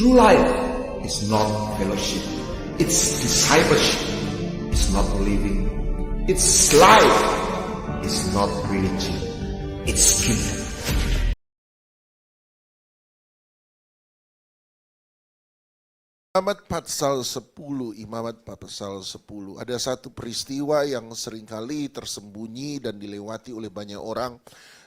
True life is not fellowship. It's discipleship. It's not living. It's life. It's not religion. It's kingdom. Imamat pasal 10, Imamat pasal 10. Ada satu peristiwa yang seringkali tersembunyi dan dilewati oleh banyak orang.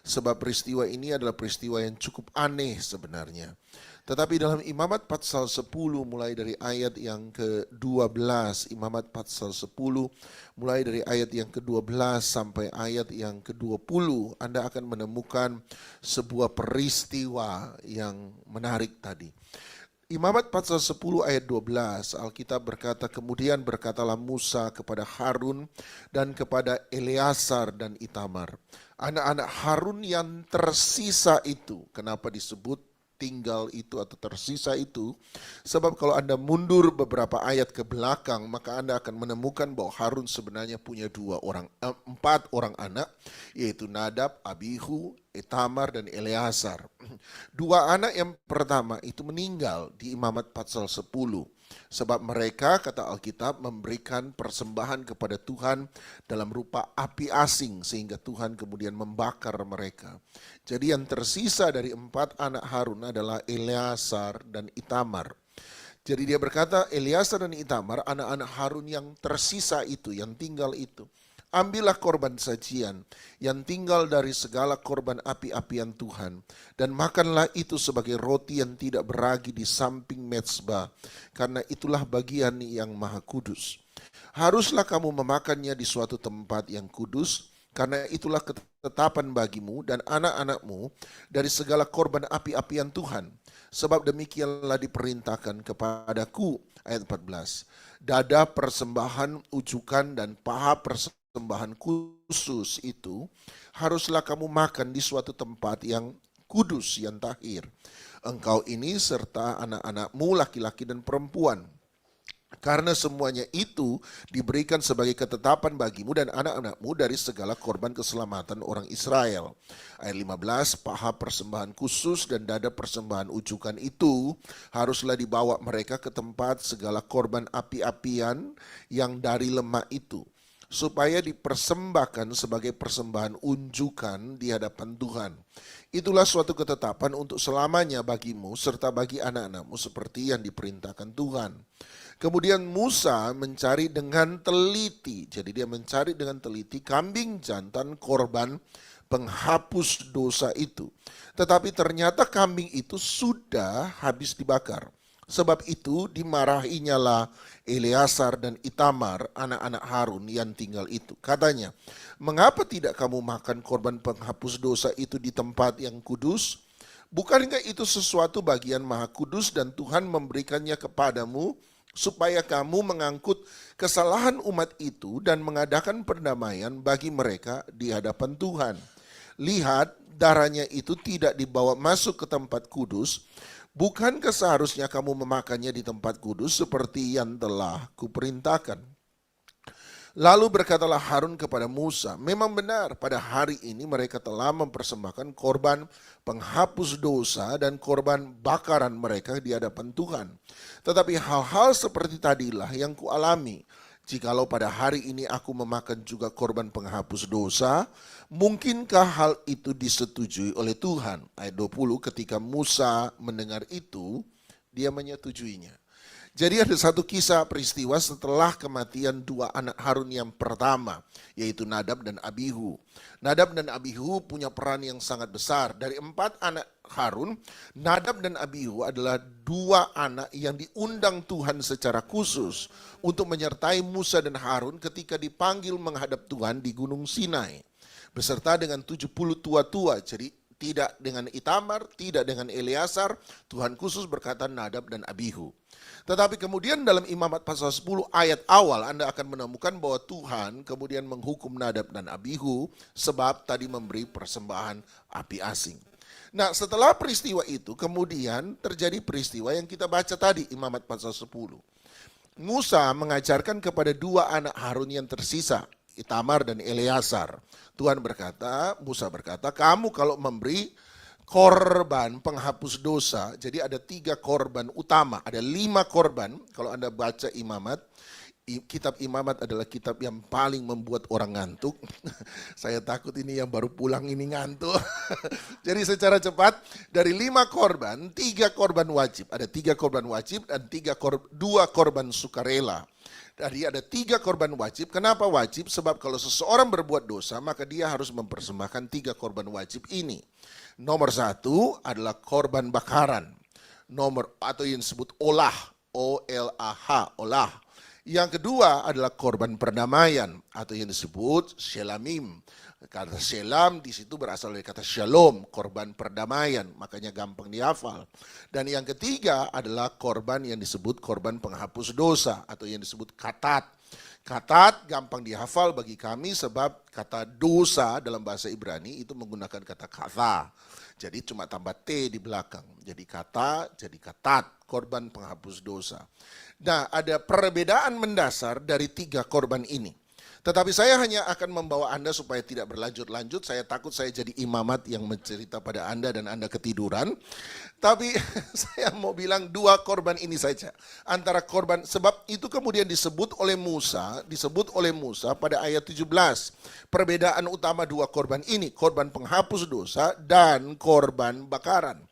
Sebab peristiwa ini adalah peristiwa yang cukup aneh sebenarnya. Tetapi dalam Imamat pasal 10 mulai dari ayat yang ke-12, Imamat pasal 10 mulai dari ayat yang ke-12 sampai ayat yang ke-20, Anda akan menemukan sebuah peristiwa yang menarik tadi. Imamat pasal 10 ayat 12, Alkitab berkata, kemudian berkatalah Musa kepada Harun dan kepada Eleazar dan Itamar. Anak-anak Harun yang tersisa itu, kenapa disebut tinggal itu atau tersisa itu? Sebab kalau Anda mundur beberapa ayat ke belakang, maka Anda akan menemukan bahwa Harun sebenarnya punya 4 orang anak, yaitu Nadab, Abihu, Itamar, dan Eleazar. 2 anak yang pertama itu meninggal di Imamat pasal 10. Sebab mereka, kata Alkitab, memberikan persembahan kepada Tuhan dalam rupa api asing, sehingga Tuhan kemudian membakar mereka. Jadi yang tersisa dari 4 anak Harun adalah Eleazar dan Itamar. Jadi dia berkata, Eleazar dan Itamar, anak-anak Harun yang tersisa itu, yang tinggal itu, ambillah korban sajian yang tinggal dari segala korban api-apian Tuhan, dan makanlah itu sebagai roti yang tidak beragi di samping mezbah, karena itulah bagian yang maha kudus. Haruslah kamu memakannya di suatu tempat yang kudus, karena itulah ketetapan bagimu dan anak-anakmu dari segala korban api-apian Tuhan. Sebab demikianlah diperintahkan kepadaku, ayat 14, dada persembahan ujukan dan paha persembahan khusus itu haruslah kamu makan di suatu tempat yang kudus, yang tahir. Engkau ini serta anak-anakmu laki-laki dan perempuan. Karena semuanya itu diberikan sebagai ketetapan bagimu dan anak-anakmu dari segala korban keselamatan orang Israel. Ayat 15, paha persembahan khusus dan dada persembahan ujukan itu haruslah dibawa mereka ke tempat segala korban api-apian yang dari lemak itu, supaya dipersembahkan sebagai persembahan unjukan di hadapan Tuhan. Itulah suatu ketetapan untuk selamanya bagimu serta bagi anak-anakmu seperti yang diperintahkan Tuhan. Kemudian Musa mencari dengan teliti, jadi dia mencari dengan teliti kambing jantan korban penghapus dosa itu. Tetapi ternyata kambing itu sudah habis dibakar. Sebab itu dimarahinya lah Eleazar dan Itamar, anak-anak Harun yang tinggal itu. Katanya, mengapa tidak kamu makan korban penghapus dosa itu di tempat yang kudus? Bukankah itu sesuatu bagian maha kudus dan Tuhan memberikannya kepadamu supaya kamu mengangkut kesalahan umat itu dan mengadakan perdamaian bagi mereka di hadapan Tuhan. Lihat, darahnya itu tidak dibawa masuk ke tempat kudus. Bukankah seharusnya kamu memakannya di tempat kudus seperti yang telah kuperintahkan? Lalu berkatalah Harun kepada Musa, memang benar pada hari ini mereka telah mempersembahkan korban penghapus dosa dan korban bakaran mereka di hadapan Tuhan. Tetapi hal-hal seperti tadilah yang kualami. Jikalau pada hari ini aku memakan juga korban penghapus dosa, mungkinkah hal itu disetujui oleh Tuhan? Ayat 20, ketika Musa mendengar itu, dia menyetujuinya. Jadi ada satu kisah peristiwa setelah kematian 2 anak Harun yang pertama, yaitu Nadab dan Abihu. Nadab dan Abihu punya peran yang sangat besar. Dari 4 anak Harun, Nadab dan Abihu adalah 2 anak yang diundang Tuhan secara khusus untuk menyertai Musa dan Harun ketika dipanggil menghadap Tuhan di Gunung Sinai. Beserta dengan 70 tua-tua, jadi tidak dengan Itamar, tidak dengan Eleazar, Tuhan khusus berkata Nadab dan Abihu. Tetapi kemudian dalam Imamat pasal 10 ayat awal Anda akan menemukan bahwa Tuhan kemudian menghukum Nadab dan Abihu sebab tadi memberi persembahan api asing. Nah, setelah peristiwa itu kemudian terjadi peristiwa yang kita baca tadi, Imamat pasal 10. Musa mengajarkan kepada 2 anak Harun yang tersisa, Itamar dan Eleazar. Tuhan berkata, Musa berkata, kamu kalau memberi korban penghapus dosa. Jadi ada 3 korban utama, ada 5 korban. Kalau Anda baca Imamat, kitab Imamat adalah kitab yang paling membuat orang ngantuk. Saya takut ini yang baru pulang ini ngantuk. Jadi secara cepat, dari 5 korban, 3 korban wajib. Ada 3 korban wajib dan 2 korban sukarela. Jadi ada 3 korban wajib. Kenapa wajib? Sebab kalau seseorang berbuat dosa, maka dia harus mempersembahkan 3 korban wajib ini. Nomor 1 adalah korban bakaran. Atau yang disebut olah, O-L-A-H, olah. Yang kedua adalah korban perdamaian atau yang disebut shelamim. Kata shelam di situ berasal dari kata shalom, korban perdamaian, makanya gampang dihafal. Dan yang ketiga adalah korban yang disebut korban penghapus dosa atau yang disebut katat. Katat gampang dihafal bagi kami sebab kata dosa dalam bahasa Ibrani itu menggunakan kata kata. Jadi cuma tambah T di belakang. Jadi kata, jadi katat, korban penghapus dosa. Nah, ada perbedaan mendasar dari 3 korban ini. Tetapi saya hanya akan membawa Anda supaya tidak berlanjut-lanjut. Saya takut saya jadi imamat yang mencerita pada Anda dan Anda ketiduran. Tapi saya mau bilang 2 korban ini saja. Antara korban, sebab itu kemudian disebut oleh Musa pada ayat 17. Perbedaan utama 2 korban ini, korban penghapus dosa dan korban bakaran.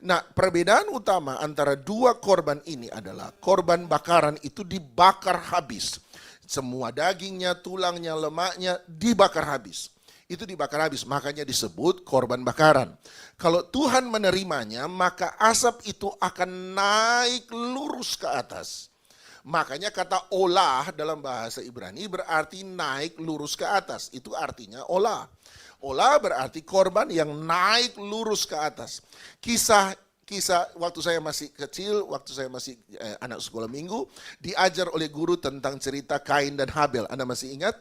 Nah, perbedaan utama antara 2 korban ini adalah korban bakaran itu dibakar habis. Semua dagingnya, tulangnya, lemaknya dibakar habis. Itu dibakar habis, makanya disebut korban bakaran. Kalau Tuhan menerimanya, maka asap itu akan naik lurus ke atas. Makanya kata olah dalam bahasa Ibrani berarti naik lurus ke atas. Itu artinya olah. Olah berarti korban yang naik lurus ke atas. Kisah waktu saya masih kecil, waktu saya masih anak sekolah minggu, diajar oleh guru tentang cerita Kain dan Habel. Anda masih ingat?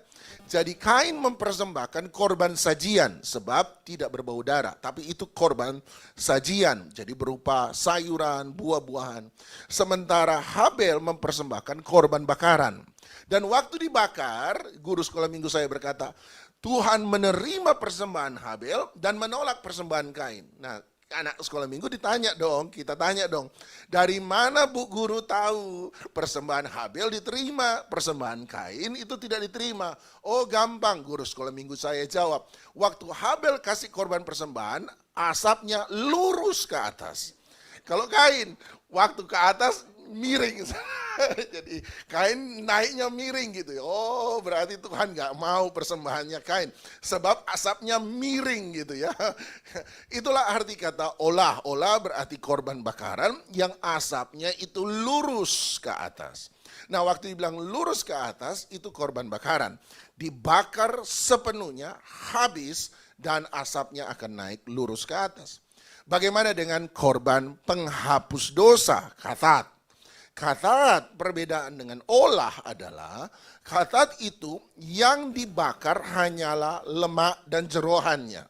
Jadi Kain mempersembahkan korban sajian sebab tidak berbau darah. Tapi itu korban sajian, jadi berupa sayuran, buah-buahan. Sementara Habel mempersembahkan korban bakaran. Dan waktu dibakar, guru sekolah minggu saya berkata, Tuhan menerima persembahan Habel dan menolak persembahan Kain. Nah, anak sekolah minggu kita tanya dong, dari mana Bu Guru tahu persembahan Habel diterima, persembahan Kain itu tidak diterima? Oh gampang, guru sekolah minggu saya jawab, waktu Habel kasih korban persembahan, asapnya lurus ke atas. Kalau Kain, waktu ke atas miring. Jadi Kain naiknya miring gitu. Oh berarti Tuhan gak mau persembahannya Kain. Sebab asapnya miring gitu ya. Itulah arti kata olah. Olah berarti korban bakaran yang asapnya itu lurus ke atas. Nah waktu dibilang lurus ke atas itu korban bakaran. Dibakar sepenuhnya, habis dan asapnya akan naik lurus ke atas. Bagaimana dengan korban penghapus dosa, katat? Katat perbedaan dengan olah adalah katat itu yang dibakar hanyalah lemak dan jerohannya.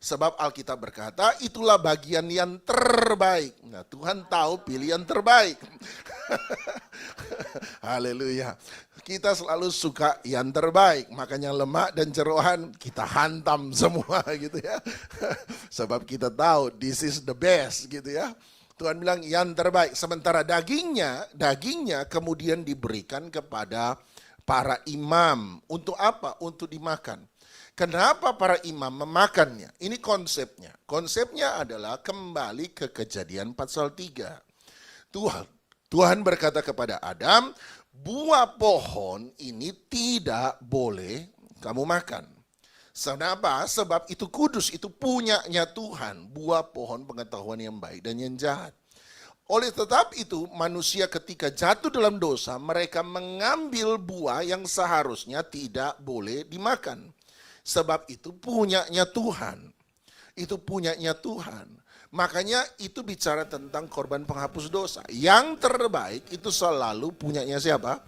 Sebab Alkitab berkata itulah bagian yang terbaik. Nah Tuhan tahu pilih yang terbaik. Haleluya. Kita selalu suka yang terbaik. Makanya lemak dan jerohan kita hantam semua gitu ya. Sebab kita tahu this is the best gitu ya. Tuhan bilang yang terbaik. Sementara dagingnya kemudian diberikan kepada para imam. Untuk apa? Untuk dimakan. Kenapa para imam memakannya? Ini konsepnya. Konsepnya adalah kembali ke Kejadian pasal 3. Tuhan berkata kepada Adam, buah pohon ini tidak boleh kamu makan. Kenapa? Sebab itu kudus, itu punyanya Tuhan, buah pohon pengetahuan yang baik dan yang jahat. Oleh tetap itu, manusia ketika jatuh dalam dosa, mereka mengambil buah yang seharusnya tidak boleh dimakan. Sebab itu punyanya Tuhan. Itu punyanya Tuhan. Makanya itu bicara tentang korban penghapus dosa. Yang terbaik itu selalu punyanya siapa?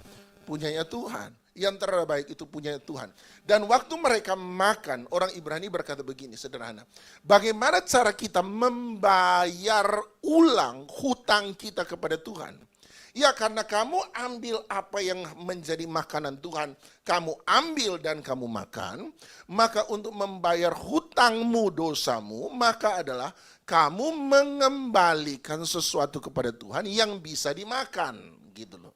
Punyanya Tuhan. Yang terbaik itu punya Tuhan. Dan waktu mereka makan, orang Ibrani berkata begini, sederhana. Bagaimana cara kita membayar ulang hutang kita kepada Tuhan? Ya karena kamu ambil apa yang menjadi makanan Tuhan, kamu ambil dan kamu makan, maka untuk membayar hutangmu, dosamu, maka adalah kamu mengembalikan sesuatu kepada Tuhan yang bisa dimakan, gitu loh.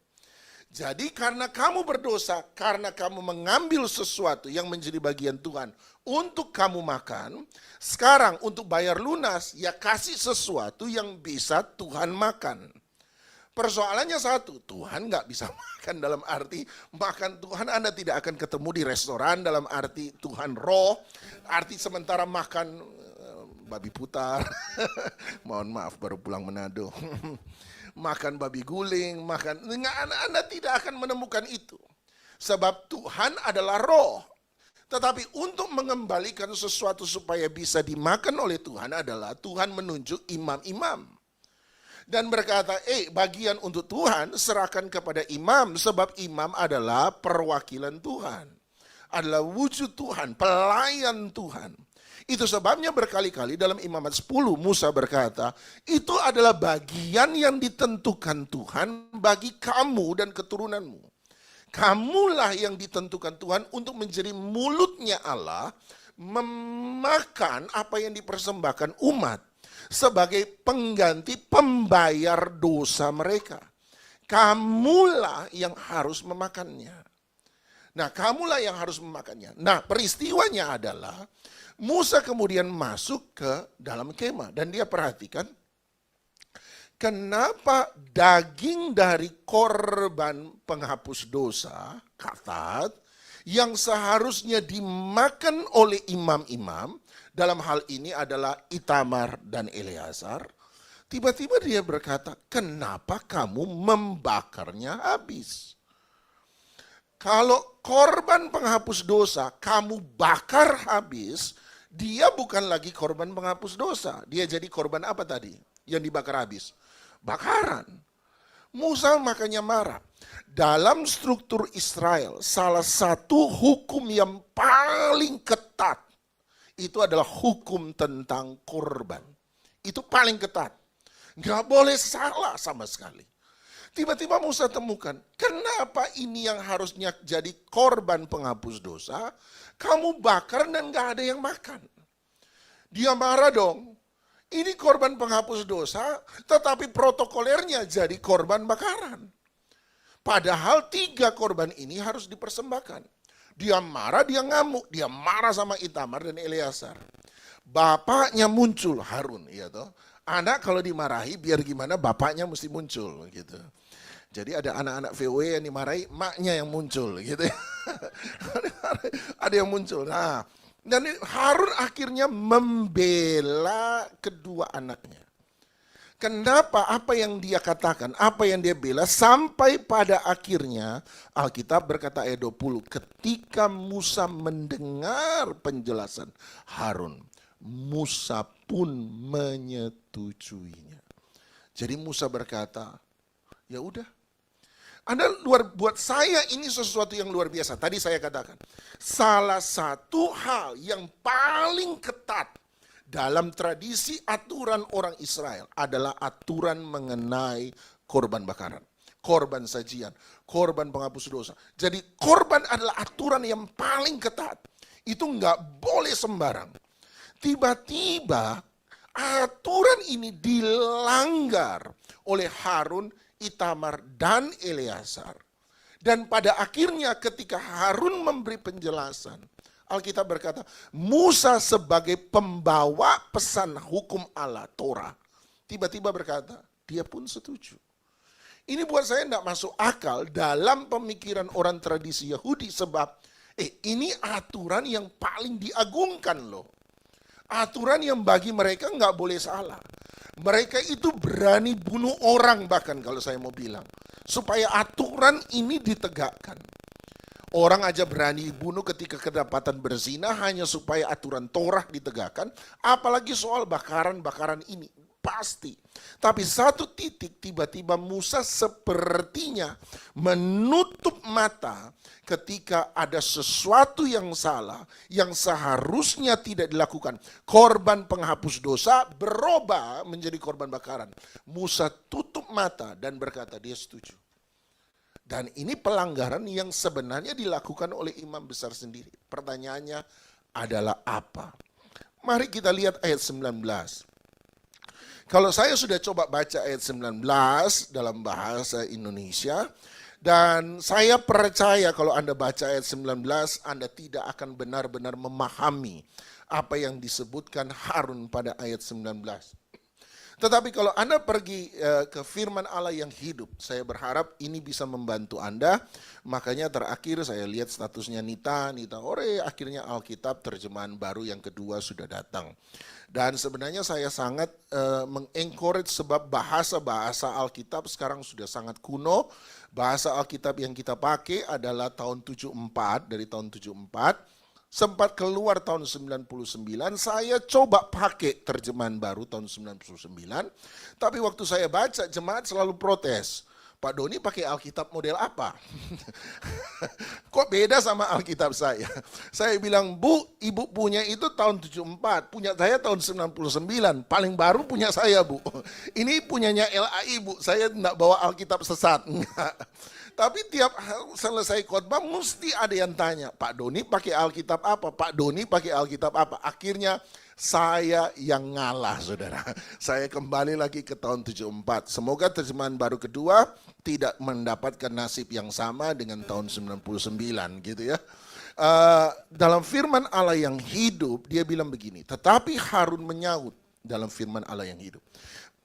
Jadi karena kamu berdosa, karena kamu mengambil sesuatu yang menjadi bagian Tuhan untuk kamu makan, sekarang untuk bayar lunas, ya kasih sesuatu yang bisa Tuhan makan. Persoalannya satu, Tuhan nggak bisa makan dalam arti makan Tuhan Anda tidak akan ketemu di restoran dalam arti Tuhan roh, arti sementara makan babi putar, mohon maaf baru pulang Manado, makan babi guling, makan, Anda tidak akan menemukan itu. Sebab Tuhan adalah roh. Tetapi untuk mengembalikan sesuatu supaya bisa dimakan oleh Tuhan adalah Tuhan menunjuk imam-imam. Dan berkata, bagian untuk Tuhan serahkan kepada imam, sebab imam adalah perwakilan Tuhan. Adalah wujud Tuhan, pelayan Tuhan. Itu sebabnya berkali-kali dalam Imamat 10 Musa berkata, itu adalah bagian yang ditentukan Tuhan bagi kamu dan keturunanmu. Kamulah yang ditentukan Tuhan untuk menjadi mulutnya Allah, memakan apa yang dipersembahkan umat sebagai pengganti pembayar dosa mereka. Kamulah yang harus memakannya. Nah, kamulah yang harus memakannya. Nah, peristiwanya adalah Musa kemudian masuk ke dalam kemah dan dia perhatikan kenapa daging dari korban penghapus dosa, katat, yang seharusnya dimakan oleh imam-imam, dalam hal ini adalah Itamar dan Eleazar, tiba-tiba dia berkata, kenapa kamu membakarnya habis? Kalau korban penghapus dosa kamu bakar habis, dia bukan lagi korban penghapus dosa. Dia jadi korban apa tadi yang dibakar habis? Bakaran. Musa makanya marah. Dalam struktur Israel, salah satu hukum yang paling ketat itu adalah hukum tentang korban. Itu paling ketat. Gak boleh salah sama sekali. Tiba-tiba Musa temukan, kenapa ini yang harusnya jadi korban penghapus dosa, kamu bakar dan gak ada yang makan. Dia marah dong. Ini korban penghapus dosa, tetapi protokolernya jadi korban bakaran. Padahal 3 korban ini harus dipersembahkan. Dia marah, dia ngamuk, dia marah sama Itamar dan Eleazar. Bapaknya muncul, Harun, ya toh. Anak kalau dimarahi biar gimana bapaknya mesti muncul gitu. Jadi ada anak-anak VW yang dimarahi, maknya yang muncul gitu. Ada yang muncul. Nah, dan Harun akhirnya membela kedua anaknya. Kenapa apa yang dia katakan, apa yang dia bela, sampai pada akhirnya Alkitab berkata ayat 20, ketika Musa mendengar penjelasan Harun, Musa pun menyetujuinya. Jadi Musa berkata, ya udah, buat saya ini sesuatu yang luar biasa. Tadi saya katakan, salah satu hal yang paling ketat dalam tradisi aturan orang Israel adalah aturan mengenai korban bakaran, korban sajian, korban penghapus dosa. Jadi korban adalah aturan yang paling ketat. Itu nggak boleh sembarang. Tiba-tiba aturan ini dilanggar oleh Harun, Itamar, dan Eleazar. Dan pada akhirnya ketika Harun memberi penjelasan, Alkitab berkata, Musa sebagai pembawa pesan hukum Allah, Torah, tiba-tiba berkata, dia pun setuju. Ini buat saya tidak masuk akal dalam pemikiran orang tradisi Yahudi, sebab ini aturan yang paling diagungkan loh. Aturan yang bagi mereka nggak boleh salah. Mereka itu berani bunuh orang bahkan kalau saya mau bilang. Supaya aturan ini ditegakkan. Orang aja berani bunuh ketika kedapatan berzina hanya supaya aturan Torah ditegakkan. Apalagi soal bakaran-bakaran ini. Pasti. Tapi satu titik tiba-tiba Musa sepertinya menutup mata ketika ada sesuatu yang salah yang seharusnya tidak dilakukan. Korban penghapus dosa berubah menjadi korban bakaran. Musa tutup mata dan berkata dia setuju. Dan ini pelanggaran yang sebenarnya dilakukan oleh imam besar sendiri. Pertanyaannya adalah apa? Mari kita lihat ayat 19. Kalau saya sudah coba baca ayat 19 dalam bahasa Indonesia, dan saya percaya kalau Anda baca ayat 19, Anda tidak akan benar-benar memahami apa yang disebutkan Harun pada ayat 19. Tetapi kalau Anda pergi ke firman Allah yang hidup, saya berharap ini bisa membantu Anda. Makanya terakhir saya lihat statusnya Nita Ore, akhirnya Alkitab terjemahan baru yang kedua sudah datang. Dan sebenarnya saya sangat mengencourage sebab bahasa-bahasa Alkitab sekarang sudah sangat kuno. Bahasa Alkitab yang kita pakai adalah tahun 74, dari tahun 74. Sempat keluar tahun 99, saya coba pakai terjemahan baru tahun 99. Tapi waktu saya baca, jemaat selalu protes. Pak Doni pakai Alkitab model apa? Kok beda sama Alkitab saya? Saya bilang, Bu, ibu punya itu tahun 74, punya saya tahun 99, paling baru punya saya, Bu. Ini punyanya LAI, Bu, saya tidak bawa Alkitab sesat. Tapi tiap selesai khotbah mesti ada yang tanya, Pak Doni pakai Alkitab apa? Pak Doni pakai Alkitab apa? Akhirnya saya yang ngalah, saudara. Saya kembali lagi ke tahun 74. Semoga terjemahan baru kedua tidak mendapatkan nasib yang sama dengan tahun 99 gitu ya. Dalam firman Allah yang hidup, dia bilang begini, tetapi Harun menyaut dalam firman Allah yang hidup.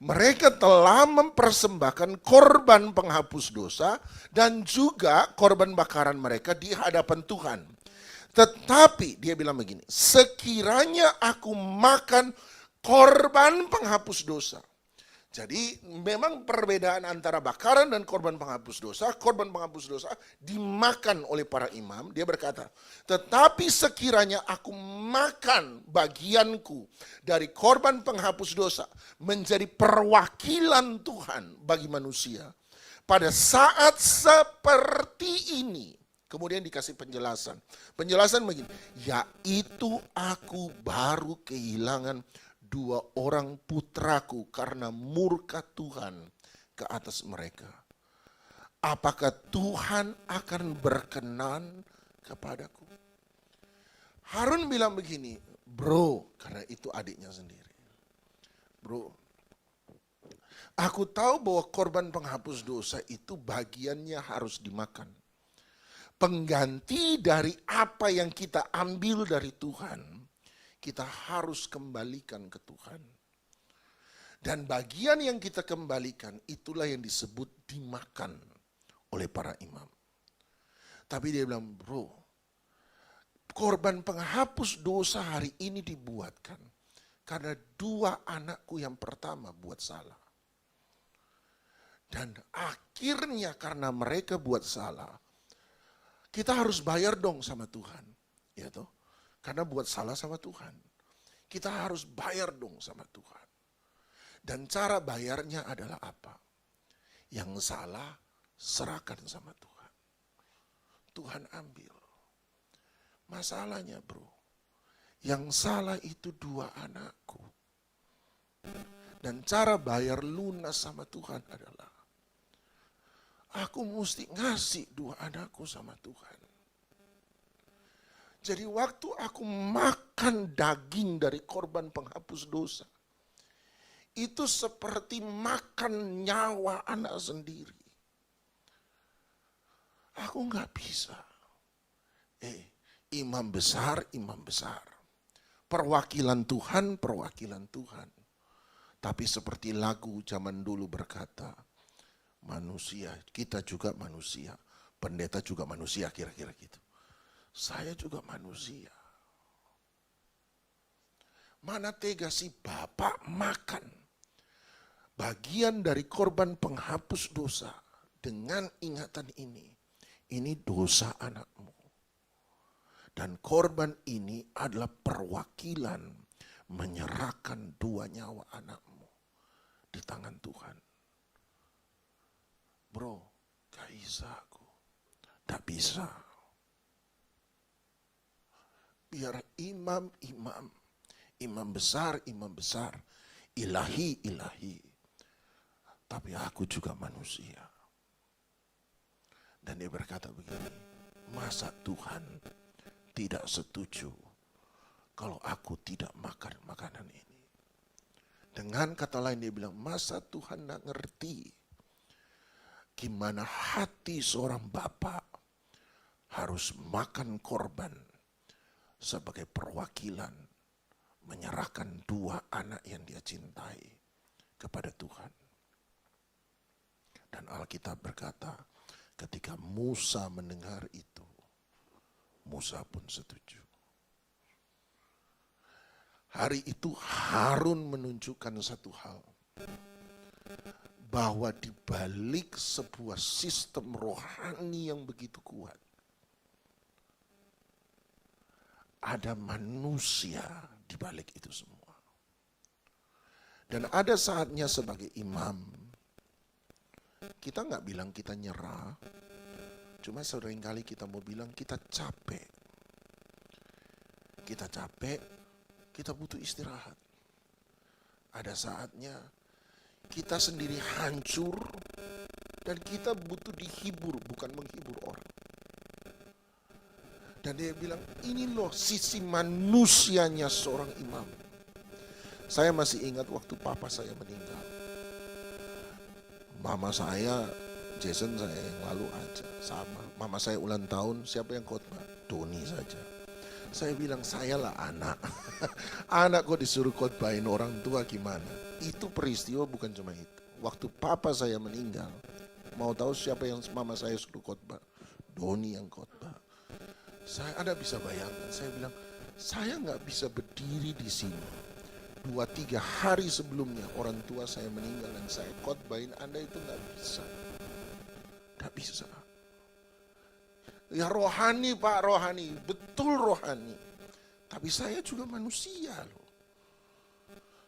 Mereka telah mempersembahkan korban penghapus dosa dan juga korban bakaran mereka di hadapan Tuhan. Tetapi dia bilang begini, sekiranya aku makan korban penghapus dosa. Jadi memang perbedaan antara bakaran dan korban penghapus dosa dimakan oleh para imam. Dia berkata, tetapi sekiranya aku makan bagianku dari korban penghapus dosa menjadi perwakilan Tuhan bagi manusia. Pada saat seperti ini, kemudian dikasih penjelasan. Penjelasan begini, yaitu aku baru kehilangan 2 orang putraku karena murka Tuhan ke atas mereka. Apakah Tuhan akan berkenan kepadaku? Harun bilang begini, bro, karena itu adiknya sendiri. Bro, aku tahu bahwa korban penghapus dosa itu bagiannya harus dimakan. Pengganti dari apa yang kita ambil dari Tuhan, kita harus kembalikan ke Tuhan. Dan bagian yang kita kembalikan itulah yang disebut dimakan oleh para imam. Tapi dia bilang, bro, korban penghapus dosa hari ini dibuatkan karena 2 anakku yang pertama buat salah. Dan akhirnya karena mereka buat salah, kita harus bayar dong sama Tuhan. Ya toh? Karena buat salah sama Tuhan. Kita harus bayar dong sama Tuhan. Dan cara bayarnya adalah apa? Yang salah serahkan sama Tuhan. Tuhan ambil. Masalahnya bro, yang salah itu 2 anakku. Dan cara bayar lunas sama Tuhan adalah, aku mesti ngasih 2 anakku sama Tuhan. Jadi waktu aku makan daging dari korban penghapus dosa, itu seperti makan nyawa anak sendiri. Aku gak bisa. Imam besar. Perwakilan Tuhan. Tapi seperti lagu zaman dulu berkata, manusia, kita juga manusia. Pendeta juga manusia, kira-kira gitu. Saya juga manusia. Mana tega sih Bapak makan bagian dari korban penghapus dosa dengan ingatan ini. Ini dosa anakmu. Dan korban ini adalah perwakilan menyerahkan 2 nyawa anakmu di tangan Tuhan. Bro, gak bisa aku. Tak bisa. Biar imam besar, ilahi. tapi aku juga manusia. Dan dia berkata begini, masa Tuhan tidak setuju kalau aku tidak makan makanan ini? Dengan kata lain dia bilang, masa Tuhan tidak ngerti gimana hati seorang bapak harus makan korban sebagai perwakilan menyerahkan dua anak yang dia cintai kepada Tuhan. Dan Alkitab berkata, ketika Musa mendengar itu, Musa pun setuju. Hari itu Harun menunjukkan satu hal, bahwa di balik sebuah sistem rohani yang begitu kuat, ada manusia di balik itu semua. Dan ada saatnya sebagai imam, kita nggak bilang kita nyerah, cuma seringkali kita mau bilang kita capek. Kita capek, kita butuh istirahat. Ada saatnya kita sendiri hancur dan kita butuh dihibur, bukan menghibur orang. Dan dia bilang, ini loh sisi manusianya seorang imam. Saya masih ingat waktu papa saya meninggal. Mama saya, Jason saya yang lalu aja, sama. Mama saya ulang tahun, siapa yang khotbah? Doni saja. Saya bilang, saya lah anak. Anak kok disuruh khotbahin orang tua gimana? Itu peristiwa bukan cuma itu. Waktu papa saya meninggal, mau tahu siapa yang mama saya suruh khotbah? Doni yang khotbah. Anda bisa bayangkan, saya bilang, saya nggak bisa berdiri di sini 2-3 hari sebelumnya orang tua saya meninggal dan saya khotbahin Anda, itu nggak bisa. Nggak bisa. Ya rohani Pak, rohani, betul rohani. Tapi saya juga manusia loh.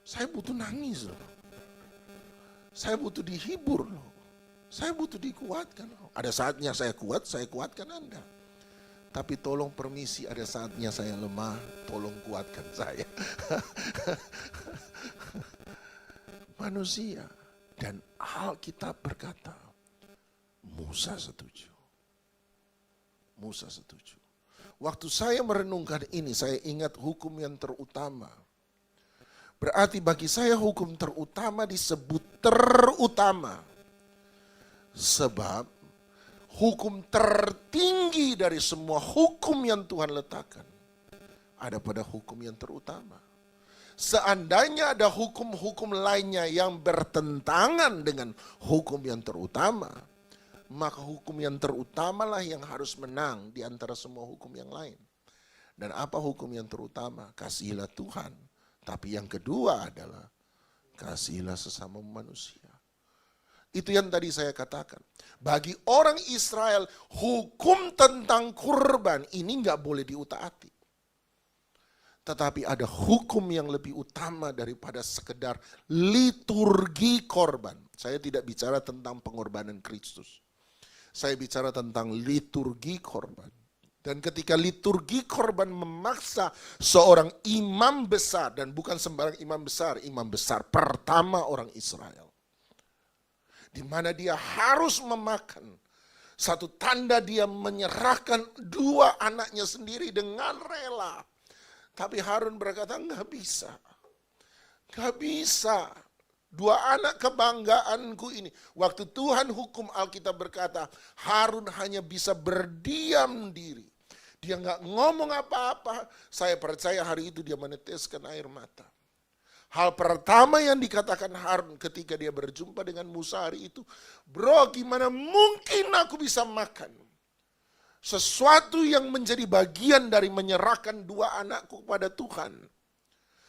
Saya butuh nangis loh. Saya butuh dihibur loh. Saya butuh dikuatkan loh. Ada saatnya saya kuat, saya kuatkan Anda. Tapi tolong permisi, ada saatnya saya lemah, tolong kuatkan saya. Manusia. Dan Alkitab berkata, Musa setuju. Musa setuju. Waktu saya merenungkan ini, saya ingat hukum yang terutama. Berarti bagi saya hukum terutama disebut terutama. Sebab hukum tertinggi dari semua hukum yang Tuhan letakkan ada pada hukum yang terutama. Seandainya ada hukum-hukum lainnya yang bertentangan dengan hukum yang terutama, maka hukum yang terutamalah yang harus menang di antara semua hukum yang lain. Dan apa hukum yang terutama? Kasihilah Tuhan. Tapi yang kedua adalah kasihilah sesama manusia. Itu yang tadi saya katakan. Bagi orang Israel, hukum tentang kurban ini nggak boleh diutaati. Tetapi ada hukum yang lebih utama daripada sekedar liturgi korban. Saya tidak bicara tentang pengorbanan Kristus. Saya bicara tentang liturgi korban. Dan ketika liturgi korban memaksa seorang imam besar, dan bukan sembarang imam besar pertama orang Israel. Di mana dia harus memakan, satu tanda dia menyerahkan dua anaknya sendiri dengan rela. Tapi Harun berkata, enggak bisa. Enggak bisa. Dua anak kebanggaanku ini. Waktu Tuhan hukum, Alkitab berkata, Harun hanya bisa berdiam diri. Dia nggak ngomong apa-apa. Saya percaya hari itu dia meneteskan air mata. Hal pertama yang dikatakan Harun ketika dia berjumpa dengan Musa hari itu, bro, gimana mungkin aku bisa makan sesuatu yang menjadi bagian dari menyerahkan dua anakku kepada Tuhan.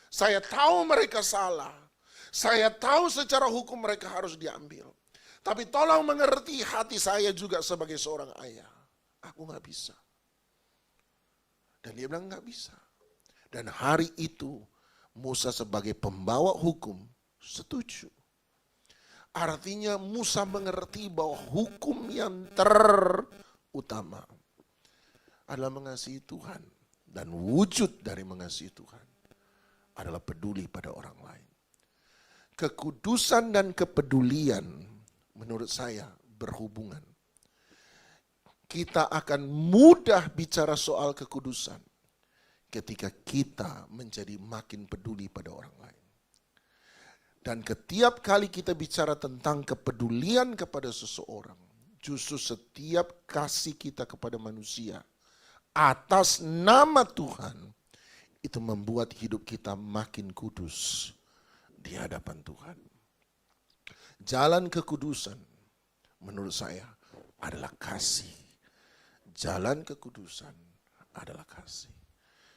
Saya tahu mereka salah. Saya tahu secara hukum mereka harus diambil. Tapi tolong mengerti hati saya juga sebagai seorang ayah. Aku nggak bisa. Dan dia bilang nggak bisa. Dan hari itu Musa sebagai pembawa hukum setuju. Artinya Musa mengerti bahwa hukum yang terutama adalah mengasihi Tuhan. Dan wujud dari mengasihi Tuhan adalah peduli pada orang lain. Kekudusan dan kepedulian menurut saya berhubungan. Kita akan mudah bicara soal kekudusan ketika kita menjadi makin peduli pada orang lain. Dan setiap kali kita bicara tentang kepedulian kepada seseorang, justru setiap kasih kita kepada manusia atas nama Tuhan, itu membuat hidup kita makin kudus di hadapan Tuhan. Jalan kekudusan menurut saya adalah kasih. Jalan kekudusan adalah kasih.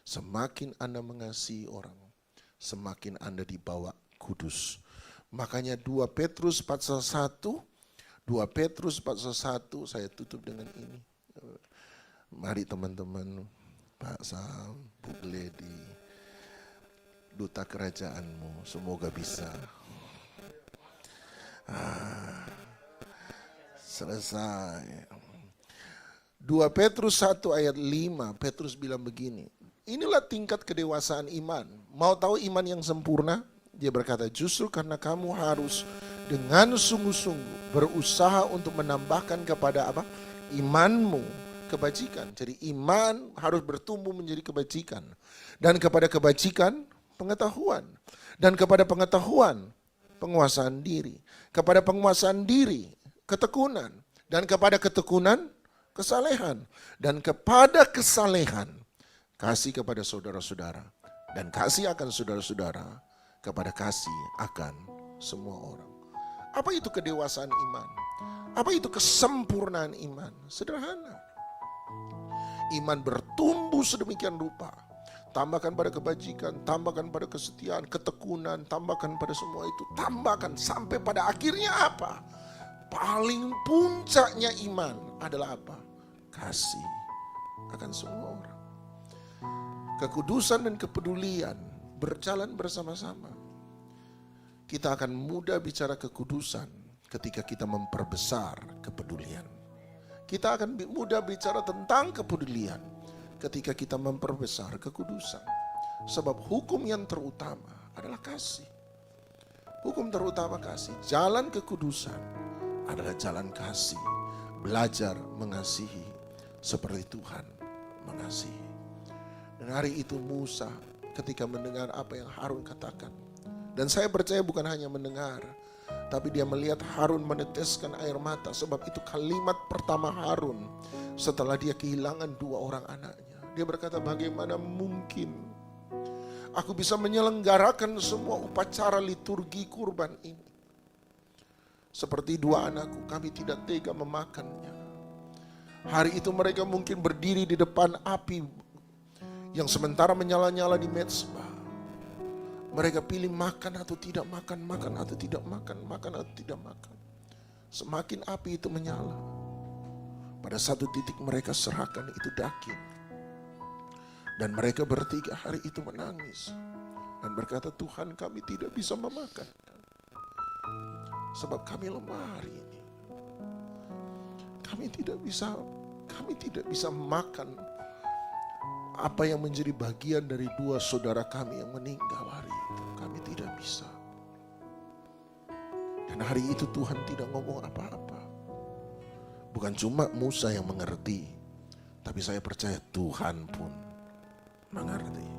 Semakin Anda mengasihi orang, semakin Anda dibawa kudus. Makanya 2 Petrus pasal 1, saya tutup dengan ini. Mari teman-teman, Pak Sam, Bu Gledi, duta kerajaanmu, semoga bisa. Selesai. 2 Petrus 1 ayat 5, Petrus bilang begini, inilah tingkat kedewasaan iman. Mau tahu iman yang sempurna? Dia berkata, justru karena kamu harus dengan sungguh-sungguh berusaha untuk menambahkan kepada apa? Imanmu kebajikan. Jadi iman harus bertumbuh menjadi kebajikan. Dan kepada kebajikan, pengetahuan. Dan kepada pengetahuan, penguasaan diri. Kepada penguasaan diri, ketekunan. Dan kepada ketekunan, kesalehan. Dan kepada kesalehan, kasih kepada saudara-saudara. Dan kasih akan saudara-saudara kepada kasih akan semua orang. Apa itu kedewasaan iman? Apa itu kesempurnaan iman? Sederhana. Iman bertumbuh sedemikian rupa. Tambahkan pada kebajikan, tambahkan pada kesetiaan, ketekunan, tambahkan pada semua itu. Tambahkan sampai pada akhirnya apa? Paling puncaknya iman adalah apa? Kasih akan semua orang. Kekudusan dan kepedulian berjalan bersama-sama. Kita akan mudah bicara kekudusan ketika kita memperbesar kepedulian. Kita akan mudah bicara tentang kepedulian ketika kita memperbesar kekudusan. Sebab hukum yang terutama adalah kasih. Hukum terutama kasih. Jalan kekudusan adalah jalan kasih. Belajar mengasihi seperti Tuhan mengasihi. Dan hari itu Musa ketika mendengar apa yang Harun katakan. Dan saya percaya bukan hanya mendengar, tapi dia melihat Harun meneteskan air mata. Sebab itu kalimat pertama Harun setelah dia kehilangan 2 orang anaknya. Dia berkata, bagaimana mungkin aku bisa menyelenggarakan semua upacara liturgi kurban ini. Seperti 2 anakku, kami tidak tega memakannya. Hari itu mereka mungkin berdiri di depan api yang sementara menyala-nyala di mezbah. Mereka pilih makan atau tidak makan, makan atau tidak makan, makan atau tidak makan. Semakin api itu menyala, pada satu titik mereka serahkan itu daging. Dan mereka bertiga hari itu menangis. Dan berkata, Tuhan kami tidak bisa memakan. Sebab kami lemah hari ini. Kami tidak bisa makan apa yang menjadi bagian dari 2 saudara kami yang meninggal hari itu. Kami tidak bisa. Dan hari itu Tuhan tidak ngomong apa-apa. Bukan cuma Musa yang mengerti, tapi saya percaya Tuhan pun mengerti.